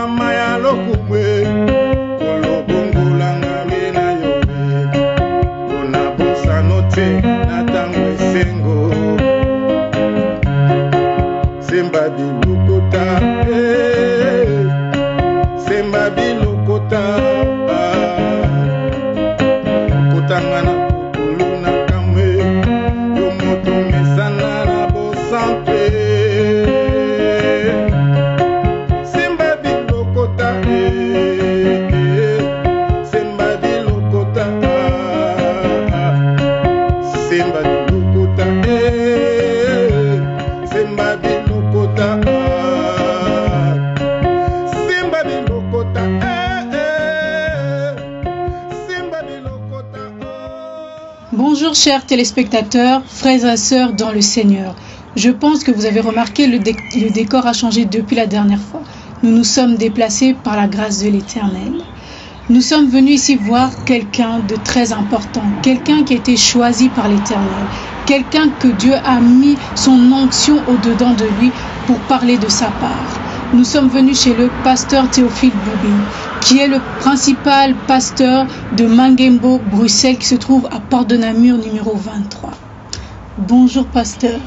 mama ya lokubwe kolobongolanga mena yobe kona bosa note na tango esengo semba bilukota semba bilukota kotangana kuluna kamwe yo moto mesana na bosampe semba bilukota semba bilukota semba bilukota semba bilukota semba bilukota semba bilukota. Bonjour chers téléspectateurs, frères et sœurs dans le Seigneur. Je pense que vous avez remarqué le décor a changé depuis la dernière fois. Nous nous sommes déplacés par la grâce de l'Éternel. Nous sommes venus ici voir quelqu'un de très important, quelqu'un qui a été choisi par l'Éternel, quelqu'un que Dieu a mis son onction au-dedans de lui pour parler de sa part. Nous sommes venus chez le pasteur Théophile Boubine, qui est le principal pasteur de Mangembo, Bruxelles, qui se trouve à Porte de Namur, numéro 23. Bonjour pasteur.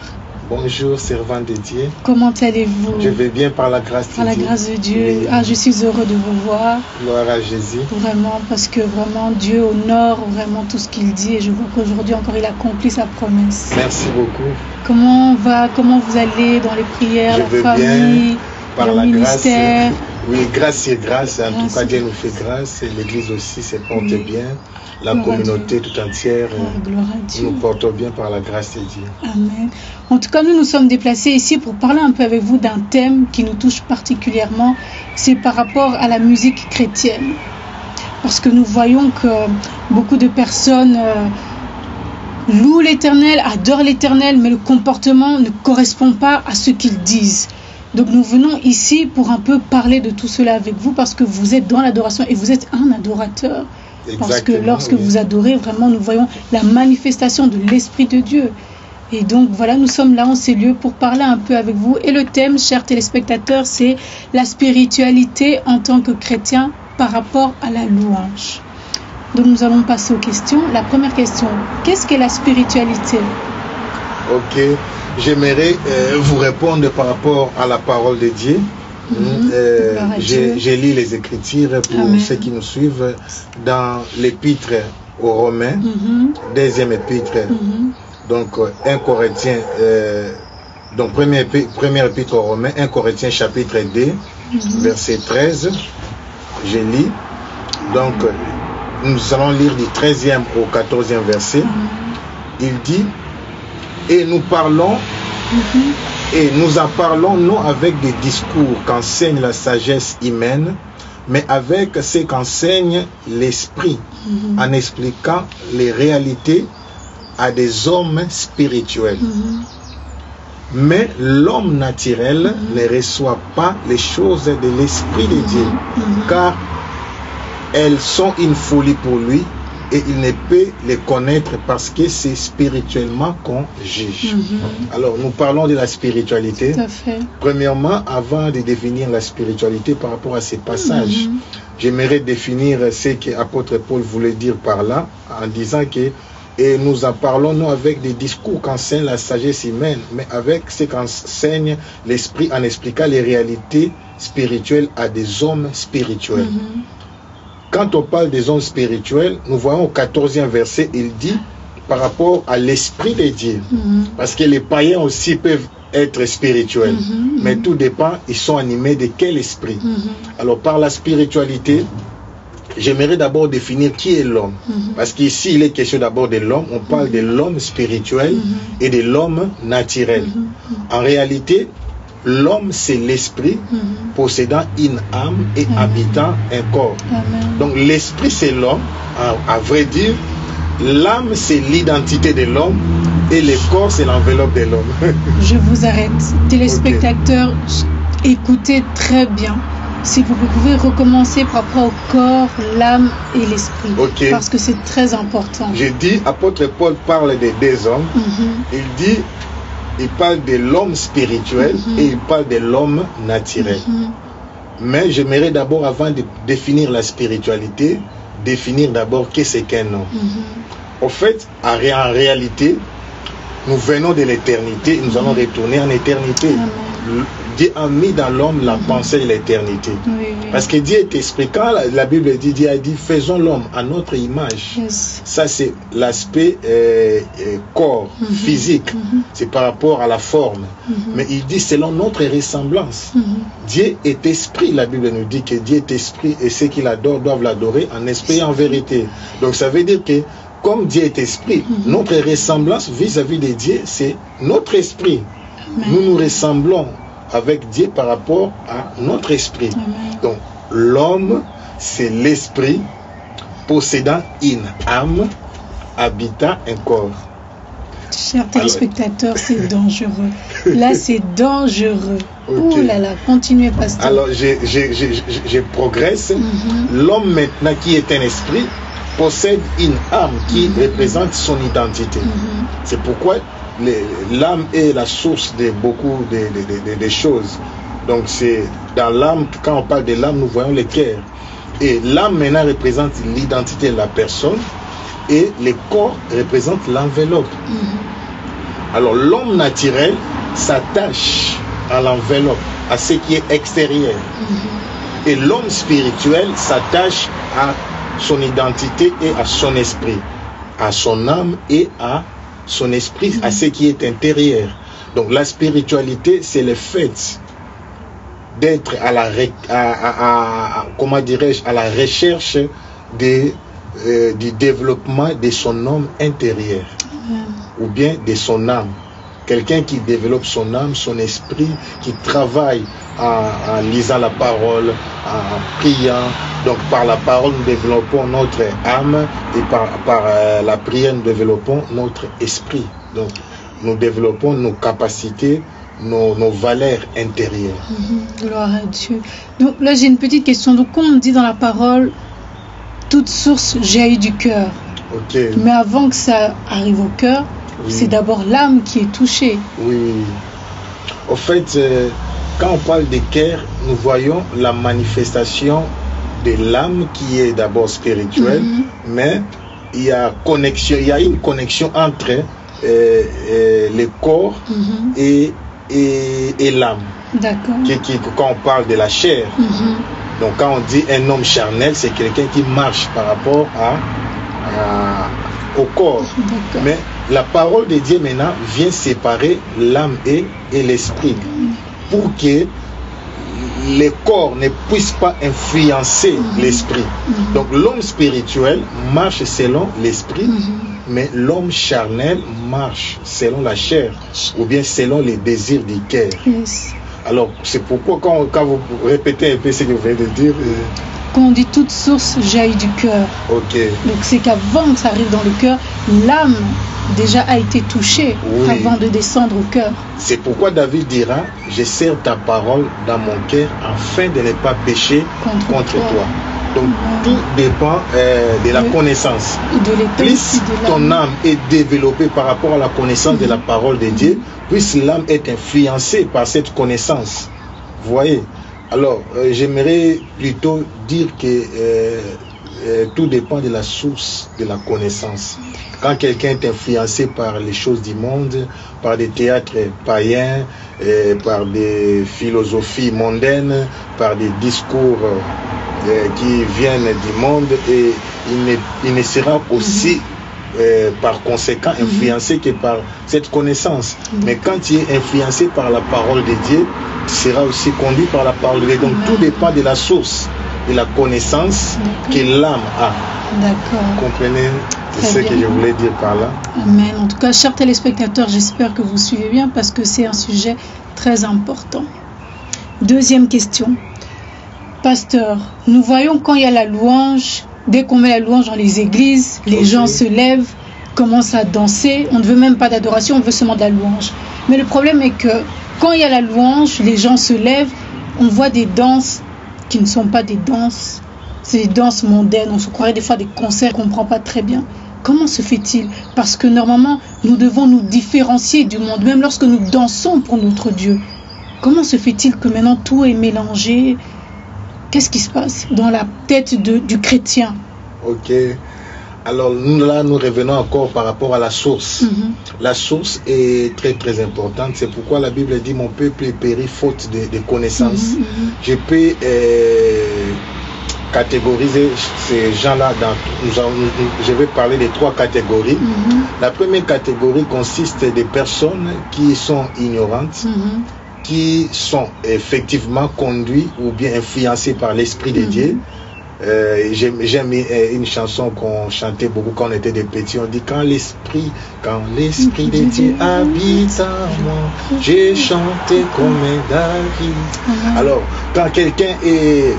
Bonjour servant de Dieu. Comment allez-vous? Je vais bien par la grâce de Dieu. Par la grâce de Dieu. Oui. Ah, je suis heureux de vous voir. Gloire à Jésus. Vraiment, parce que vraiment Dieu honore vraiment tout ce qu'il dit et je vois qu'aujourd'hui encore il accomplit sa promesse. Merci beaucoup. Comment vous allez dans les prières, Je la vais famille, bien par le la ministère? grâce. Oui, grâce et grâce. En Grâce tout cas, et Dieu nous fait grâce. Et l'Église aussi se porte Oui. bien. La Gloire à communauté tout entière Gloire à Dieu. nous porte bien par la grâce de Dieu. Amen. En tout cas, nous nous sommes déplacés ici pour parler un peu avec vous d'un thème qui nous touche particulièrement. C'est par rapport à la musique chrétienne. Parce que nous voyons que beaucoup de personnes louent l'Éternel, adorent l'Éternel, mais le comportement ne correspond pas à ce qu'ils disent. Donc nous venons ici pour un peu parler de tout cela avec vous parce que vous êtes dans l'adoration et vous êtes un adorateur. Parce que lorsque vous adorez, vraiment, nous voyons la manifestation de l'Esprit de Dieu. Et donc, voilà, nous sommes là en ces lieux pour parler un peu avec vous. Et le thème, chers téléspectateurs, c'est la spiritualité en tant que chrétien par rapport à la louange. Donc, nous allons passer aux questions. La première question, qu'est-ce qu'est la spiritualité? Ok, j'aimerais vous répondre par rapport à la parole de Dieu. J'ai lu les Écritures pour Amen. ceux qui nous suivent dans l'épître aux Romains, deuxième épître, donc 1 Corinthiens, donc première épître aux Romains, 1 Corinthiens chapitre 2, verset 13, j'ai lu, donc nous allons lire du 13e au 14e verset, il dit, et nous parlons, et nous en parlons non avec des discours qu'enseigne la sagesse humaine, mais avec ce qu'enseigne l'esprit, en expliquant les réalités à des hommes spirituels. Mais l'homme naturel ne reçoit pas les choses de l'esprit de Dieu, car elles sont une folie pour lui, et il ne peut les connaître parce que c'est spirituellement qu'on juge. Alors, nous parlons de la spiritualité. Tout à fait. Premièrement, avant de définir la spiritualité par rapport à ces passages, j'aimerais définir ce que l'apôtre Paul voulait dire par là, en disant que et nous en parlons non avec des discours qu'enseigne la sagesse humaine, mais avec ce qu'enseigne l'esprit en expliquant les réalités spirituelles à des hommes spirituels. Quand on parle des hommes spirituels, nous voyons au 14e verset, il dit par rapport à l'esprit de Dieu. Parce que les païens aussi peuvent être spirituels. Mais tout dépend, ils sont animés de quel esprit. Alors par la spiritualité, j'aimerais d'abord définir qui est l'homme. Parce qu'ici, il est question d'abord de l'homme. On parle de l'homme spirituel et de l'homme naturel. En réalité, l'homme, c'est l'esprit possédant une âme et habitant un corps. Donc l'esprit, c'est l'homme, à vrai dire. L'âme, c'est l'identité de l'homme et le corps, c'est l'enveloppe de l'homme. Je vous arrête. Téléspectateurs, écoutez très bien. Si vous pouvez recommencer par rapport au corps, l'âme et l'esprit. Parce que c'est très important. Je dis, apôtre Paul parle des deux hommes. Il dit, il parle de l'homme spirituel et il parle de l'homme naturel. Mais j'aimerais d'abord, avant de définir la spiritualité, définir d'abord qu'est-ce qu'un homme. Au fait, en réalité, nous venons de l'éternité, nous allons retourner en éternité. Dieu a mis dans l'homme la pensée de l'éternité. Parce que Dieu est esprit. Quand la Bible dit, Dieu a dit, faisons l'homme à notre image. Ça, c'est l'aspect corps, physique. C'est par rapport à la forme. Mais il dit, selon notre ressemblance. Dieu est esprit. La Bible nous dit que Dieu est esprit et ceux qui l'adorent doivent l'adorer en esprit et en vérité. Donc, ça veut dire que comme Dieu est esprit, notre ressemblance vis-à-vis de Dieu, c'est notre esprit. Nous nous ressemblons avec Dieu par rapport à notre esprit. Donc, l'homme, c'est l'esprit possédant une âme, habitant un corps. Chers téléspectateurs, c'est dangereux. Là, c'est dangereux. Oh là là, continuez, pasteur. Alors, je progresse. L'homme maintenant qui est un esprit possède une âme qui représente son identité. C'est pourquoi l'âme est la source de beaucoup de choses. Donc c'est dans l'âme, quand on parle de l'âme, nous voyons le cœur. Et l'âme maintenant représente l'identité de la personne et le corps représente l'enveloppe. Alors l'homme naturel s'attache à l'enveloppe, à ce qui est extérieur. Et l'homme spirituel s'attache à son identité et à son esprit, à son âme et à son esprit, à ce qui est intérieur. Donc la spiritualité, c'est le fait d'être à la comment dirais-je, à la recherche du développement de son homme intérieur ou bien de son âme. Quelqu'un qui développe son âme, son esprit, qui travaille en lisant la parole, en priant. Donc par la parole, nous développons notre âme et par la prière, nous développons notre esprit. Donc nous développons nos capacités, nos valeurs intérieures. Gloire à Dieu. Donc là, j'ai une petite question. Donc comme on dit dans la parole, toute source jaillit du cœur. Mais avant que ça arrive au cœur, c'est d'abord l'âme qui est touchée. Oui. Au fait, quand on parle de cœur, nous voyons la manifestation de l'âme qui est d'abord spirituelle, mais il y a une connexion entre le corps et l'âme. D'accord. Quand on parle de la chair, donc quand on dit un homme charnel, c'est quelqu'un qui marche par rapport au corps. Mais la parole de Dieu maintenant vient séparer l'âme et l'esprit pour que le corps ne puisse pas influencer l'esprit. Donc l'homme spirituel marche selon l'esprit, mais l'homme charnel marche selon la chair ou bien selon les désirs du cœur. Alors c'est pourquoi quand vous répétez un peu ce que vous venez de dire, quand on dit toute source jaillit du cœur, donc c'est qu'avant que ça arrive dans le cœur, l'âme déjà a été touchée avant de descendre au cœur. C'est pourquoi David dira, je serre ta parole dans mon cœur afin de ne pas pécher contre toi. Donc tout dépend de la connaissance. Plus ton âme est développée par rapport à la connaissance de la parole de Dieu, plus l'âme est influencée par cette connaissance. Vous voyez? Alors, j'aimerais plutôt dire que tout dépend de la source de la connaissance. Quand quelqu'un est influencé par les choses du monde, par des théâtres païens, par des philosophies mondaines, par des discours qui viennent du monde, et il ne sera aussi par conséquent influencé que par cette connaissance. Mais quand tu es influencé par la parole de Dieu, tu seras aussi conduit par la parole de Dieu. Donc tout dépend de la source de la connaissance que l'âme a. D'accord. Vous comprenez ce que je voulais dire par là? Amen. En tout cas, chers téléspectateurs, j'espère que vous suivez bien parce que c'est un sujet très important. Deuxième question. Pasteur, nous voyons quand il y a la louange, dès qu'on met la louange dans les églises, les gens se lèvent, commencent à danser. On ne veut même pas d'adoration, on veut seulement de la louange. Mais le problème est que quand il y a la louange, les gens se lèvent, on voit des danses qui ne sont pas des danses. C'est des danses mondaines. On se croirait des fois des concerts qu'on ne comprend pas très bien. Comment se fait-il? Parce que normalement, nous devons nous différencier du monde, même lorsque nous dansons pour notre Dieu. Comment se fait-il que maintenant tout est mélangé? Qu'est-ce qui se passe dans la tête du chrétien? Ok. Alors là, nous revenons encore par rapport à la source. La source est très très importante. C'est pourquoi la Bible dit mon peuple est péri faute de connaissances. Je peux catégoriser ces gens-là je vais parler de 3 catégories. La première catégorie consiste des personnes qui sont ignorantes, qui sont effectivement conduits ou bien influencés par l'Esprit de Dieu. J'aime une chanson qu'on chantait beaucoup quand on était des petits. On dit quand l'esprit de Dieu habite en moi, j'ai chanté comme David. Alors quand quelqu'un est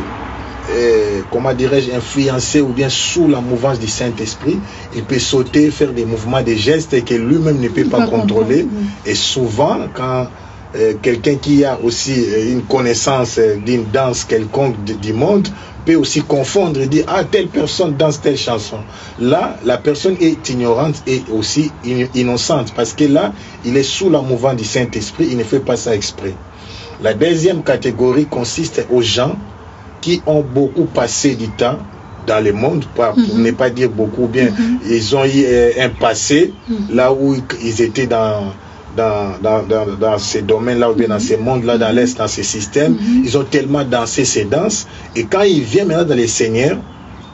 comment dirais-je, influencé ou bien sous la mouvance du Saint-Esprit, il peut sauter, faire des mouvements, des gestes que lui-même ne peut pas contrôler. Et souvent quand quelqu'un qui a aussi une connaissance d'une danse quelconque du monde peut aussi confondre et dire ah, telle personne danse telle chanson. Là, la personne est ignorante et aussi innocente parce que là, il est sous la mouvance du Saint-Esprit, il ne fait pas ça exprès. La deuxième catégorie consiste aux gens qui ont beaucoup passé du temps dans le monde, pour ne pas dire beaucoup, bien ils ont eu un passé là où ils étaient dans ces domaines-là ou bien dans ces mondes-là, dans l'Est, dans ces systèmes. Ils ont tellement dansé ces danses et quand il vient maintenant dans les seigneurs,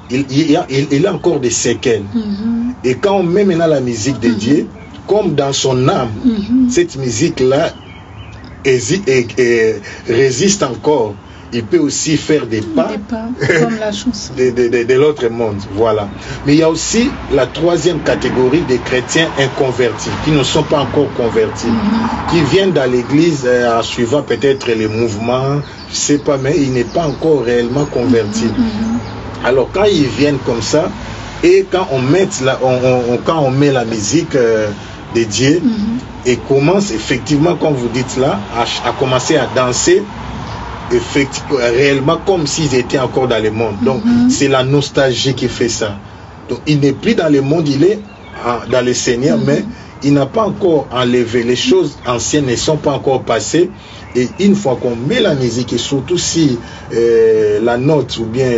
il a encore des séquelles. Et quand on met maintenant la musique de Dieu, comme dans son âme, cette musique-là résiste encore. Il peut aussi faire des pas comme la chanson de l'autre monde. Voilà. Mais il y a aussi la troisième catégorie des chrétiens inconvertis, qui ne sont pas encore convertis, qui viennent dans l'église en suivant peut-être les mouvements, je ne sais pas, mais il n'est pas encore réellement converti. Alors quand ils viennent comme ça, et quand on met la musique de Dieu, et commence effectivement, comme vous dites là, à commencer à danser, effectivement, réellement comme s'ils étaient encore dans le monde. Donc c'est la nostalgie qui fait ça. Donc il n'est plus dans le monde, il est dans le Seigneur, mais il n'a pas encore enlevé. Les choses anciennes ne sont pas encore passées. Et une fois qu'on met la musique, et surtout si la note ou bien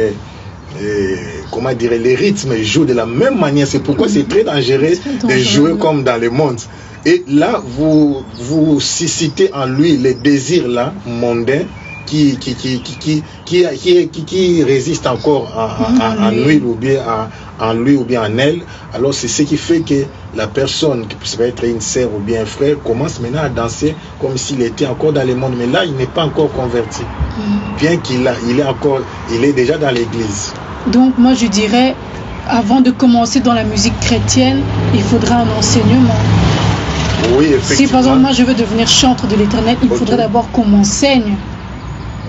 comment dire, les rythmes jouent de la même manière, c'est pourquoi c'est très dangereux de jouer comme dans le monde. Et là, vous suscitez en lui les désirs là mondains qui résiste encore en lui ou bien en elle. Alors c'est ce qui fait que la personne, qui peut être une sœur ou bien un frère, commence maintenant à danser comme s'il était encore dans le monde, mais là il n'est pas encore converti, bien qu'il est déjà dans l'église. Donc moi je dirais, avant de commencer dans la musique chrétienne, il faudra un enseignement. Oui, effectivement. Si par exemple moi je veux devenir chantre de l'Éternel, il faudrait d'abord qu'on m'enseigne.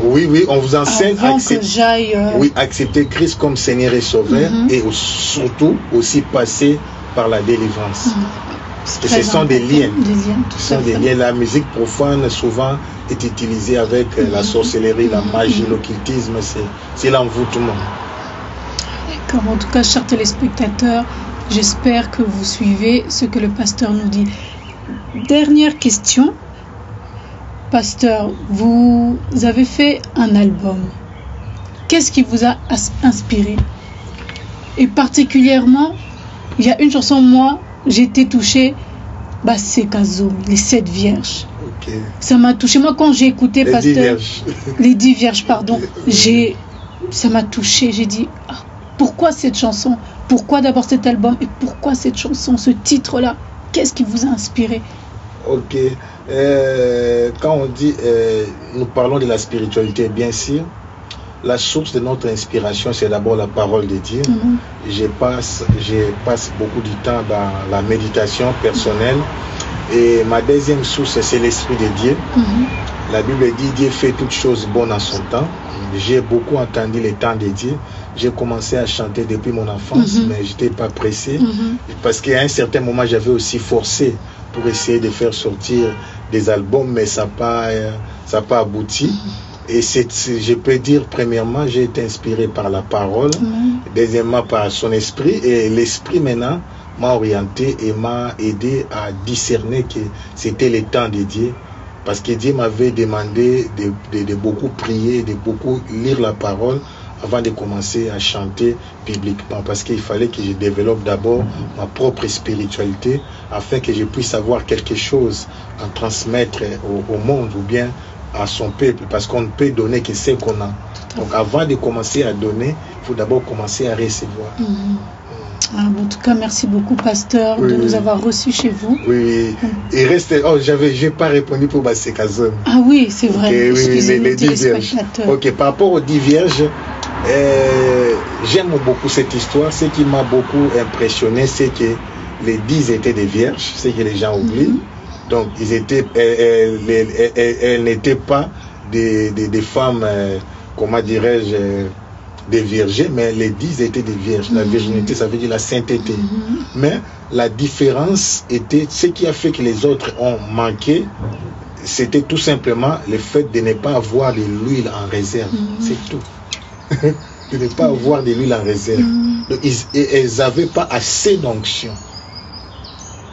Oui, on vous enseigne à accepter Christ comme Seigneur et Sauveur, et surtout aussi passer par la délivrance. Et ce sont des liens. La musique profane souvent est utilisée avec la sorcellerie, la magie, l'occultisme, c'est l'envoûtement. En tout cas, chers téléspectateurs, j'espère que vous suivez ce que le pasteur nous dit. Dernière question. Pasteur, vous avez fait un album. Qu'est-ce qui vous a inspiré? Et particulièrement, il y a une chanson, moi, j'ai été touchée, c'est Kazoum, les 7 vierges. Okay. Ça m'a touchée. Moi, quand j'ai écouté Pasteur, les 10 vierges, pardon, ça m'a touchée. J'ai dit, pourquoi cette chanson? Pourquoi d'abord cet album? Et pourquoi cette chanson, ce titre-là? Qu'est-ce qui vous a inspiré? Ok. Quand on dit, nous parlons de la spiritualité, bien sûr, la source de notre inspiration, c'est d'abord la parole de Dieu. Je passe beaucoup de temps dans la méditation personnelle. Et ma deuxième source, c'est l'Esprit de Dieu. La Bible dit, Dieu fait toutes choses bonnes en son temps. J'ai beaucoup entendu les temps de Dieu. J'ai commencé à chanter depuis mon enfance, mais je n'étais pas pressé. Parce qu'à un certain moment, j'avais aussi forcé pour essayer de faire sortir des albums, mais ça n'a pas abouti. Et je peux dire, premièrement, j'ai été inspiré par la parole, deuxièmement par son esprit, et l'esprit maintenant m'a orienté et m'a aidé à discerner que c'était le temps de Dieu Parce que Dieu m'avait demandé de beaucoup prier, de beaucoup lire la parole avant de commencer à chanter bibliquement. Parce qu'il fallait que je développe d'abord ma propre spiritualité afin que je puisse avoir quelque chose à transmettre au monde ou bien à son peuple. Parce qu'on ne peut donner que ce qu'on a. Donc avant de commencer à donner, il faut d'abord commencer à recevoir. En tout cas, merci beaucoup, pasteur, de nous avoir reçus chez vous. Oui, il reste. Oh, j'ai pas répondu pour Basekazon. Ah oui, c'est vrai. Okay, les 10 vierges. Ok, par rapport aux 10 vierges, j'aime beaucoup cette histoire. Ce qui m'a beaucoup impressionné, c'est que les 10 étaient des vierges, ce que les gens oublient. Donc, elles n'étaient pas des femmes, comment dirais-je, des vierges, mais les 10 étaient des vierges. La virginité, ça veut dire la sainteté. Mais la différence était, ce qui a fait que les autres ont manqué, c'était tout simplement le fait de ne pas avoir de l'huile en réserve. C'est tout. De ne pas avoir de l'huile en réserve. Donc, elles n'avaient pas assez d'onction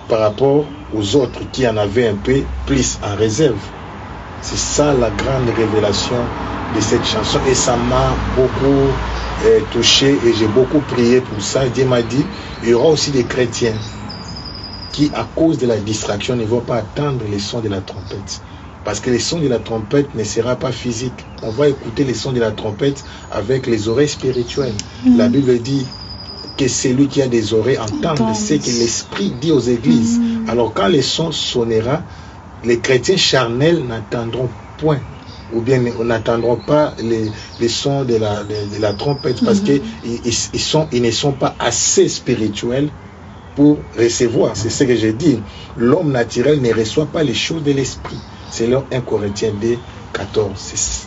par rapport aux autres qui en avaient un peu plus en réserve. C'est ça la grande révélation de cette chanson, et ça m'a beaucoup touché, et j'ai beaucoup prié pour ça. Dieu m'a dit, il y aura aussi des chrétiens qui, à cause de la distraction, ne vont pas attendre les sons de la trompette, parce que les sons de la trompette ne sera pas physique. On va écouter les sons de la trompette avec les oreilles spirituelles. La Bible dit que celui qui a des oreilles entende ce que l'Esprit dit aux églises. Alors quand les sons sonnera, les chrétiens charnels n'attendront point, ou bien n'attendront pas les sons de la trompette, parce qu'ils ne sont pas assez spirituels pour recevoir. C'est ce que j'ai dit. L'homme naturel ne reçoit pas les choses de l'esprit. C'est leur 1 Corinthiens 2, 14.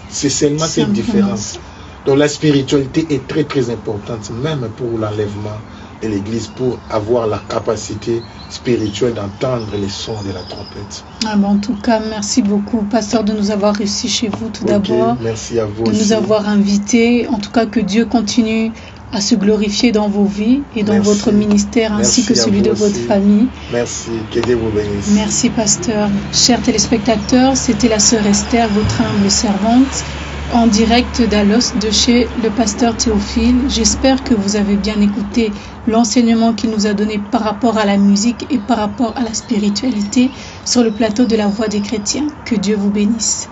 C'est seulement cette différence. Donc la spiritualité est très très importante, même pour l'enlèvement de l'église, pour avoir la capacité spirituelle d'entendre les sons de la trompette. En tout cas, merci beaucoup, pasteur, de nous avoir reçus chez vous tout d'abord. Merci à vous de aussi. Nous avoir invités. En tout cas, que Dieu continue à se glorifier dans vos vies et dans votre ministère, ainsi que celui de votre famille. Merci, que Dieu vous bénisse. Merci, pasteur. Chers téléspectateurs, c'était la sœur Esther, votre humble servante, en direct d'Alos de chez le pasteur Théophile. J'espère que vous avez bien écouté l'enseignement qu'il nous a donné par rapport à la musique et par rapport à la spiritualité sur le plateau de la Voix des chrétiens. Que Dieu vous bénisse.